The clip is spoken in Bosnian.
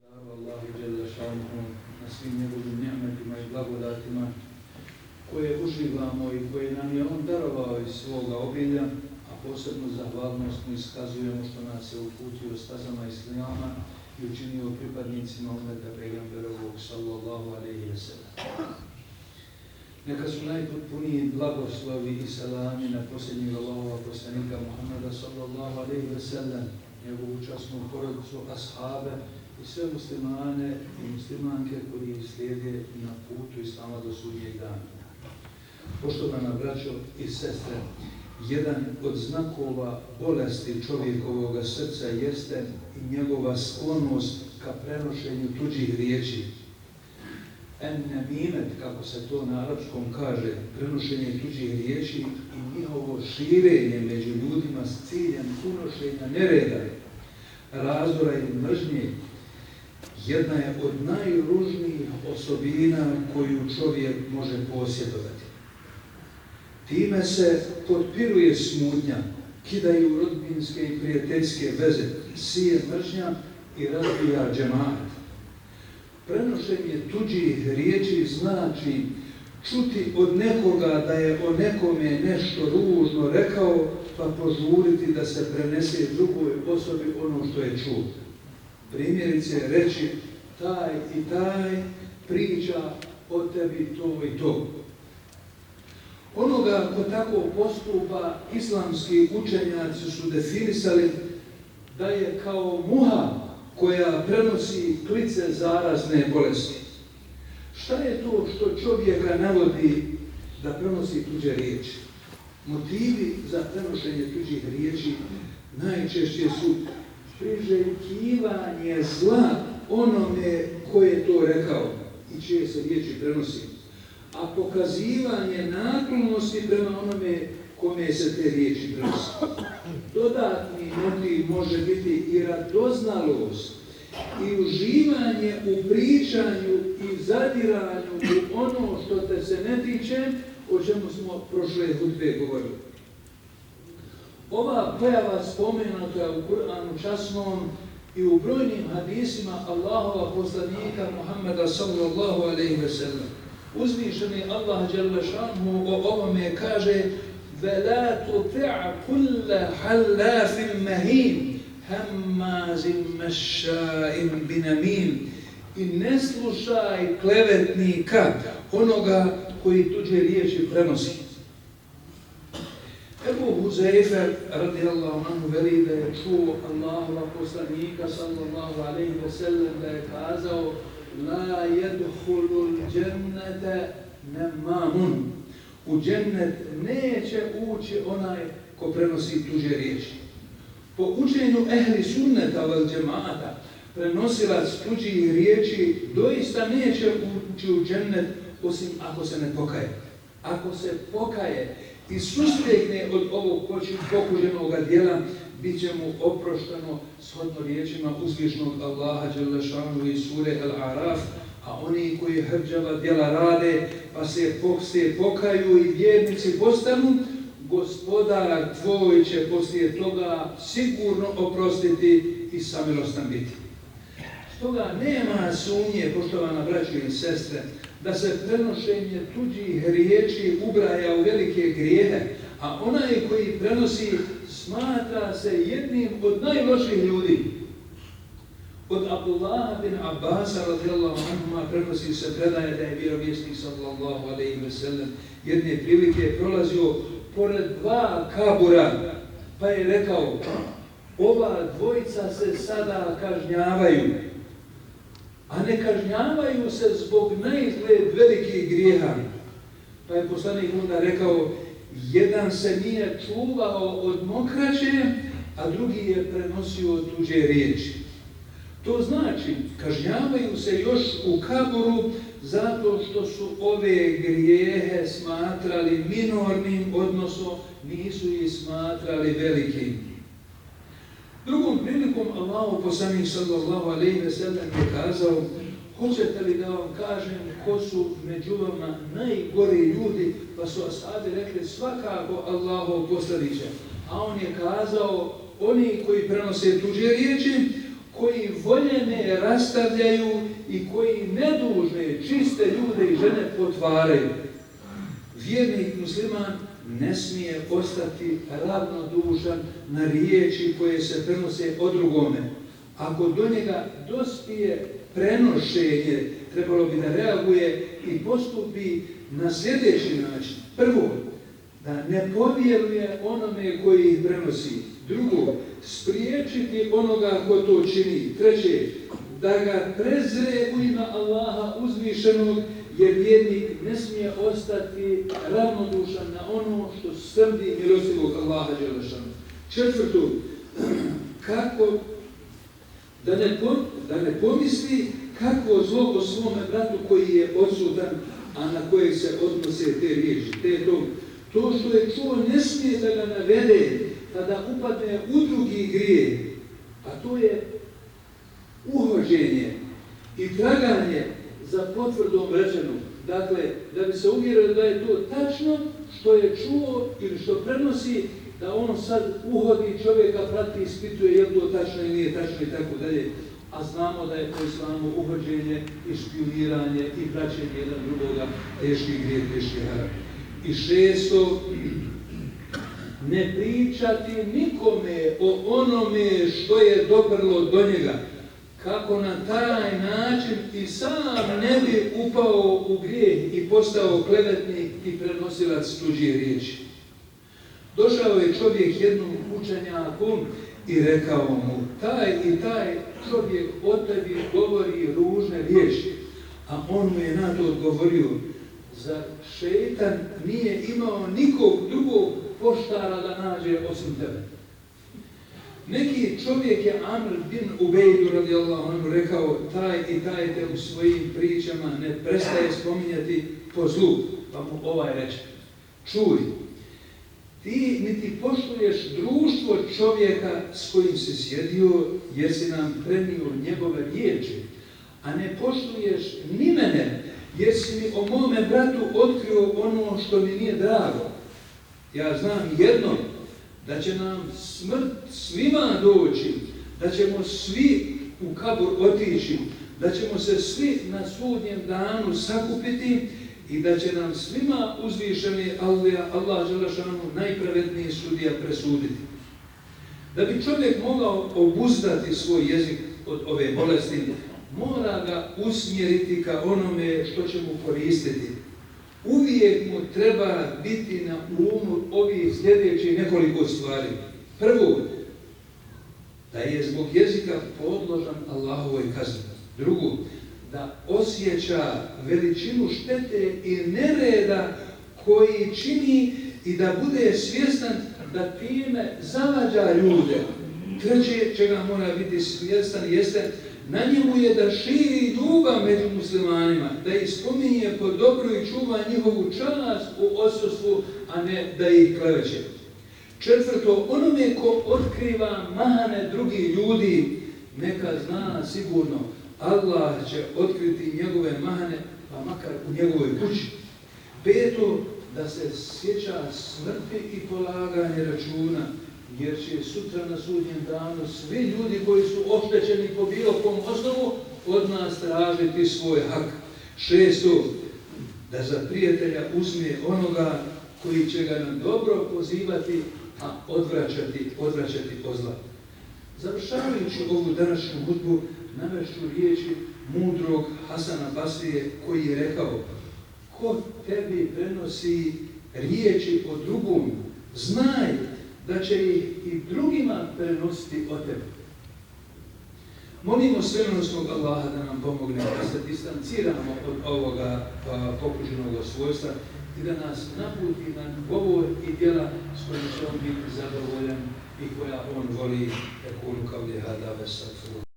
Allahu dželle šanuhu na svim njegovim ni'metima i blagodatima koje uživamo i koje nam je on darovao iz svoga obilja, a posebno zahvalnost mu iskazujemo što nas je uputio stazama Islama i učinio pripadnicima ummeta pejgamberovog sallallahu alejhi ve sellem. Neka su najpotpuniji blagoslovi i salami na posljednjeg Allahova poslanika Muhammeda sallallahu alejhi ve sellem, njegovu časnu porodicu, ashabe i sve muslimane i muslimanke koji slijede na putu Islama do sudnjeg dana. Poštovana braćo i sestre, jedan od znakova bolesti čovjekovog srca jeste i njegova sklonost ka prenošenju tuđih riječi. En-namimet, kako se to na arapskom kaže, prenošenje tuđih riječi i njihovo širenje među ljudima s ciljem unošenja nereda, razdora i mržnje, jedna je od najružnijih osobina koju čovjek može posjedovati. Time se potpiruje smutnja, kidaju rodbinske i prijateljske veze, sije mržnja i razbija džemat. Prenošenje tuđih riječi znači čuti od nekoga da je o nekome nešto ružno rekao, pa požuriti da se prenese drugoj osobi ono što je čuo. Primjerice reći taj i taj priča o tebi to i to. Onoga ko tako postupa, islamski učenjaci su definisali da je kao muha koja prenosi klice zarazne bolesti. Šta je to što čovjeka navodi da prenosi tuđe riječi? Motivi za prenošenje tuđih riječi najčešće su priželjkivanje zla onome ko je to rekao i čije se riječi prenosi, a pokazivanje naklonosti prema onome kome se te riječi prenosi. Dodatni motiv može biti i radoznalost i uživanje u pričanju i zadiranju u ono što te se ne tiče, o čemu smo prošle hudbe govorili. Ova pojava spomenuta je u Kur'anu časnom i u brojnim hadisima Allahova poslanika Muhammeda sallallahu alejhi ve sellem. Uzvišeni Allah dželle šanuhu o ovome kaže: وَلَا تُطِعْ كُلَّ حَلَّافٍ مَهِينٍ هَمَّازٍ مَشَّاءٍ بِنَمِيمٍ. I ne slušaj klevetnika, onoga koji tuđe riječi prenosi. Ebu Huzeyfe radijallahu anhu veli da je čuo Allahova poslanika sallallahu alejhi ve sellem da je kazao: La yadkhulul džennete nemamun. U džennet neće ući onaj ko prenosi tuđe riječi. Po učenju ehli sunneta vel džemata, prenosilac tuđih riječi doista neće ući u džennet osim ako se ne pokaje. Ako se pokaje i susregne od ovog pokuđenog djela, bit će mu oprošteno shodno riječima uzvišnog Allaha dželle šanuhu iz sure Al-Araf, a oni koji hrđava djela rade pa se pokaju i vjernici postanu, gospodar tvoj će poslije toga sigurno oprostiti i samilostan biti. Stoga nema sumnje, poštovana braćo i sestre, da se prenošenje tuđih riječi ubraja u velike grijehe, a onaj koji prenosi smatra se jednim od najloših ljudi. Od Abdullaha bin Abbasa radijallahu anhuma prenosi se predaje da je vjerovjesnik sallallahu alejhi ve sellem jedne prilike prolazio pored dva kabura, pa je rekao: ova dvojica se sada kažnjavaju, a ne kažnjavaju se zbog naizgled velikih grijeha. Pa je poslanik onda rekao: jedan se nije čuvao od mokraće, a drugi je prenosio tuđe riječi. To znači, kažnjavaju se još u kaburu zato što su ove grijehe smatrali minornim, odnosno nisu ih smatrali velikim. Drugom prilikom Allahov poslanik sallallahu alejhi ve sellem je kazao: hoćete li da vam kažem ko su među vama najgori ljudi? Pa su ashabi rekli: svakako Allahov poslaniče. A on je kazao: oni koji prenose tuđe riječi, koji voljene rastavljaju i koji nedužne, čiste ljude i žene potvaraju. Vjernik musliman ne smije ostati ravnodušan na riječi koje se prenose o drugome. Ako do njega dospije prenošenje, trebalo bi da reaguje i postupi na sljedeći način. Prvo, da ne povjeruje onome koji ih prenosi. Drugo, spriječiti onoga ko to čini. Treće, da ga prezre u ime Allaha uzvišenog, jer vjernik ne smije ostati ravnodušan na ono što srdi milostivog Allaha dželešanu. Četvrto, kako da ne pomisli kako zlo o svome bratu koji je odsutan, a na kojeg se odnose te riječi. To što je čuo ne smije da ga navede, kada upadne u drugi grijeh, a to je uhođenje i traganje za potvrdom rečenom. Dakle, da bi se uvjerio da je to tačno što je čuo ili što prenosi, da on sad uhodi čovjeka, prati, ispituje je li to tačno ili nije tačno i tako dalje. A znamo da je po islamu uhođenje i špijuniranje i praćenje jedan drugoga teški grijeh, teški haram. I šesto, ne pričati nikome o onome što je doprlo do njega, kako na taj način i sam ne bi upao u grijeh i postao klevetnik i prenosilac tuđe riječi. Došao je čovjek jednom učenjaku i rekao mu, taj i taj čovjek o tebi govori ružne riječi, a on mu je na to odgovorio, zar šeitan nije imao nikog drugog poštara da nađe osim tebe? Neki čovjek je Amr bin Ubejdu radijallahu anhu rekao, taj i taj te u svojim pričama ne prestaje spominjati po zlu, pa mu ovaj reče, čuj, ti niti poštuješ društvo čovjeka s kojim si sjedio, jer si nam prenio njegove riječi, a ne poštuješ ni mene, jer si mi o mome bratu otkrio ono što mi nije drago. Ja znam jedno, da će nam smrt svima doći, da ćemo svi u kabur otići, da ćemo se svi na sudnjem danu sakupiti i da će nam svima uzvišeni Allah dželešanu najpravedniji sudija presuditi. Da bi čovjek mogao obuzdati svoj jezik od ove bolesti, mora ga usmjeriti ka onome što će mu koristiti. Uvijek mu treba biti na umu ovih sljedećih nekoliko stvari. Prvo, da je zbog jezika podložan Allahovoj kazni. Drugo, da osjeća veličinu štete i nereda koji čini i da bude svjestan da time zavađa ljude. Treće, čega mora biti svjestan, jeste na njemu je da širi ljubav među muslimanima, da ih spominje po dobru i čuva njihovu čast u odsustvu, a ne da ih kleveće. Četvrto, onome ko otkriva mahane drugih ljudi, neka zna sigurno, Allah će otkriti njegove mahane, pa makar u njegovoj kući. Peto, da se sjeća smrti i polaganje računa, jer će sutra na sudnjem danu svi ljudi koji su oštećeni po bilo kom osnovu od nas tražiti svoj hak. Šesto, da za prijatelja uzme onoga koji će ga na dobro pozivati, a odvraćati od zla. Završavajući ovu današnju hutbu, navešću riječi mudrog Hasana Basrije koji je rekao, ko tebi prenosi riječi o drugom, znaj da će ih i drugima prenositi o tebi. Molimo svemoćnog Allaha da nam pomogne da se distanciramo od ovoga pokuđenog svojstva i da nas naputi na govor i djela s kojim će on biti zadovoljan i koja on voli. Ekulu kavli hada ve astagfirullah.